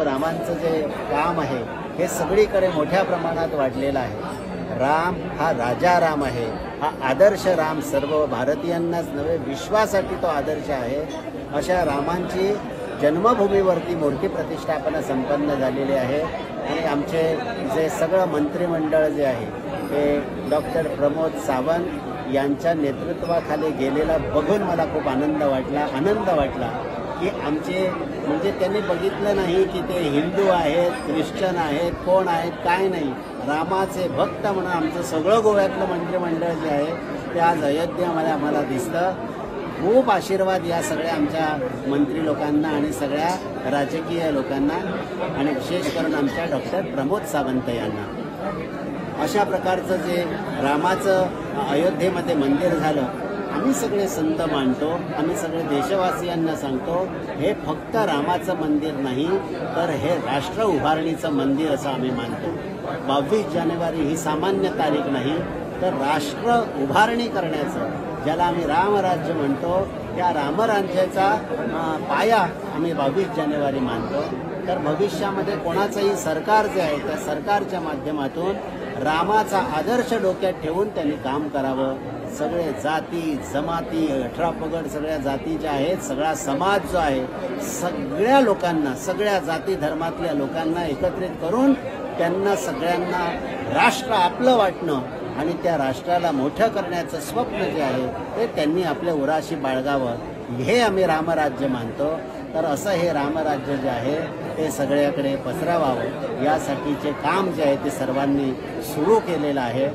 रामांचं जे काम आहे हे सगळीकडे मोठ्या प्रमाणात वाढलेलं आहे। राम हा राजा राम आहे, हा आदर्श राम सर्व भारतीयांनाच नव्हे विश्वासाठी तो आदर्श आहे। अशा रामांची जन्मभूमीवरती मूर्ती प्रतिष्ठापना संपन्न झालेली आहे आणि आमचे जे सगळं मंत्रिमंडळ जे आहे ते डॉक्टर प्रमोद सावंत यांच्या नेतृत्वाखाली गेलेला बघून मला खूप आनंद वाटला की आमचे म्हणजे त्यांनी बघितलं नाही की ते हिंदू आहेत, ख्रिश्चन आहेत, कोण आहेत, काय नाही, रामाचे भक्त म्हणून आमचं सगळं गोव्यातलं मंत्रिमंडळ जे आहे ते आज अयोध्येमध्ये आम्हाला दिसतं। खूप आशीर्वाद या सगळ्या आमच्या मंत्री लोकांना आणि सगळ्या राजकीय लोकांना आणि विशेष करून आमच्या डॉक्टर प्रमोद सावंत यांना। अशा प्रकारचं जे रामाचं अयोध्येमध्ये मंदिर झालं, आम्ही सगळे संत मानतो, आम्ही सगळे देशवासियांना सांगतो हे फक्त रामाचं मंदिर नाही तर हे राष्ट्र उभारणीचं मंदिर असं आम्ही मानतो। 22 जानेवारी ही सामान्य तारीख नाही तर राष्ट्र उभारणी करण्याचं, ज्याला आम्ही रामराज्य म्हणतो, त्या रामराज्याचा पाया आम्ही 22 जानेवारी मानतो। तर भविष्यामध्ये कोणाचंही सरकार जे आहे त्या सरकारच्या माध्यमातून रामाचा आदर्श डोक्यात ठेवून त्यांनी काम करावं। सगळे जाती जमाती 18 पगड सगळ्या जाती ज्या आहेत, सगळा समाज जो आहे, सगळ्या लोकांना, सगळ्या जाती धर्मातल्या लोकांना एकत्रित करून त्यांना सगळ्यांना राष्ट्र आपलं वाटणं आणि त्या राष्ट्राला मोठं करण्याचं स्वप्न जे आहे ते त्यांनी आपल्या उराशी बाळगावं, हे आम्ही रामराज्य मानतो। तर असं हे रामराज्य जे आहे ते सगळ्याकडे पसरवावं यासाठीचे काम जे आहे ते सर्वांनी सुरू केलेलं आहे।